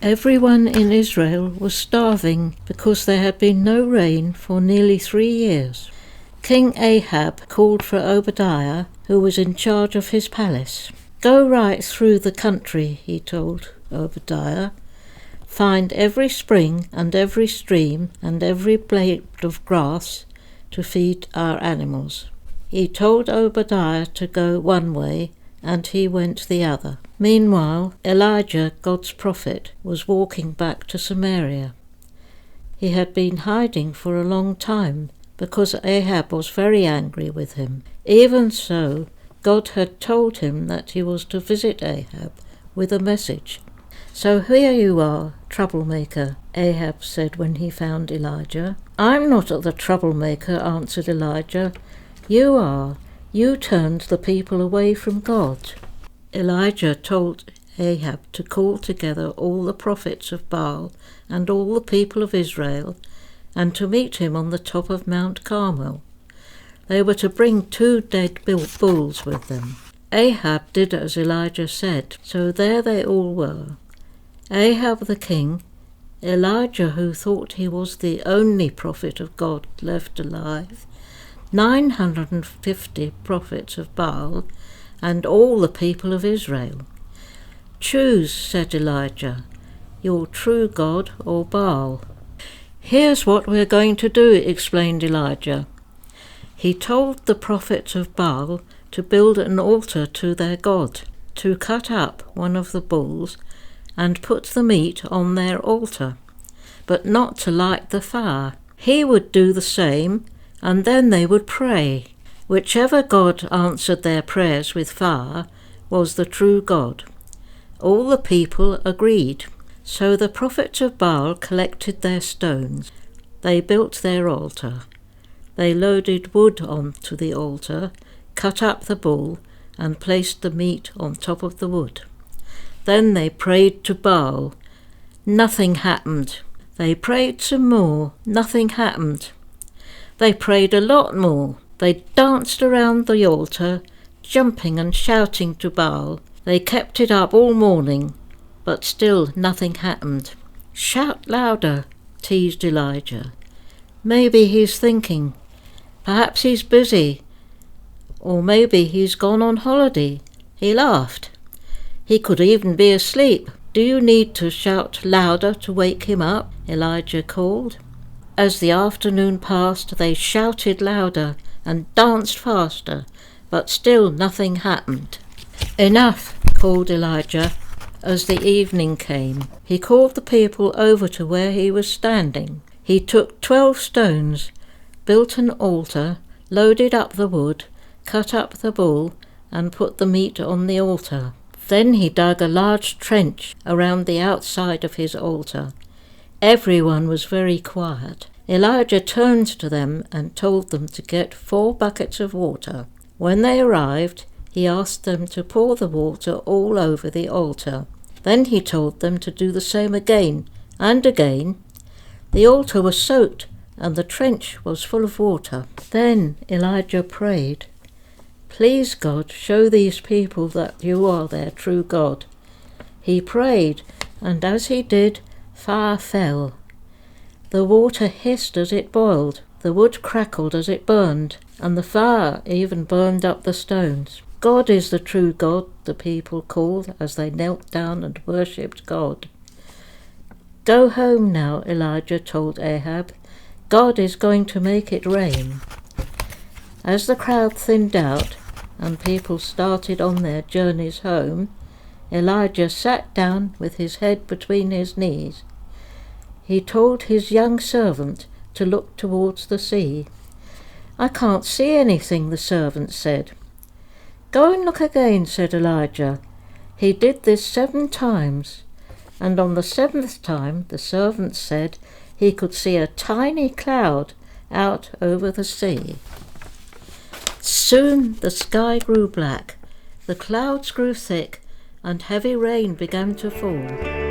Everyone in Israel was starving because there had been no rain for nearly 3 years. King Ahab called for Obadiah, who was in charge of his palace. "Go right through the country," he told Obadiah. "Find every spring and every stream and every blade of grass to feed our animals." He told Obadiah to go one way, and he went the other. Meanwhile, Elijah, God's prophet, was walking back to Samaria. He had been hiding for a long time because Ahab was very angry with him. Even so, God had told him that he was to visit Ahab with a message. "So here you are, troublemaker," Ahab said when he found Elijah. "I'm not the troublemaker," answered Elijah. "You are. You turned the people away from God." Elijah told Ahab to call together all the prophets of Baal and all the people of Israel, and to meet him on the top of Mount Carmel. They were to bring 2 dead bulls with them. Ahab did as Elijah said, so there they all were. Ahab the king, Elijah, who thought he was the only prophet of God left alive, 950 prophets of Baal, and all the people of Israel. "Choose," said Elijah, "your true God or Baal." "Here's what we're going to do," explained Elijah. He told the prophets of Baal to build an altar to their god, to cut up one of the bulls and put the meat on their altar, but not to light the fire. He would do the same, and then they would pray. Whichever god answered their prayers with fire was the true God. All the people agreed. So the prophets of Baal collected their stones. They built their altar. They loaded wood onto the altar, cut up the bull, and placed the meat on top of the wood. Then they prayed to Baal. Nothing happened. They prayed some more. Nothing happened. They prayed a lot more. They danced around the altar, jumping and shouting to Baal. They kept it up all morning, but still nothing happened. "Shout louder," teased Elijah. "Maybe he's thinking. Perhaps he's busy. Or maybe he's gone on holiday." He laughed. "He could even be asleep. Do you need to shout louder to wake him up?" Elijah called. As the afternoon passed, they shouted louder and danced faster, but still nothing happened. "Enough," called Elijah as the evening came. He called the people over to where he was standing. He took 12 stones, built an altar, loaded up the wood, cut up the bull, and put the meat on the altar. Then he dug a large trench around the outside of his altar. Everyone was very quiet. Elijah turned to them and told them to get 4 buckets of water. When they arrived, he asked them to pour the water all over the altar. Then he told them to do the same again and again. The altar was soaked and the trench was full of water. Then Elijah prayed, "Please, God, show these people that you are their true God." He prayed, and as he did, fire fell. The water hissed as it boiled, the wood crackled as it burned, and the fire even burned up the stones. "God is the true God," the people called as they knelt down and worshipped God. "Go home now," Elijah told Ahab. "God is going to make it rain." As the crowd thinned out and people started on their journeys home, Elijah sat down with his head between his knees. He told his young servant to look towards the sea. "I can't see anything," the servant said. "Go and look again," said Elijah. He did this 7 times, and on the 7th time the servant said he could see a tiny cloud out over the sea. Soon the sky grew black, the clouds grew thick, and heavy rain began to fall.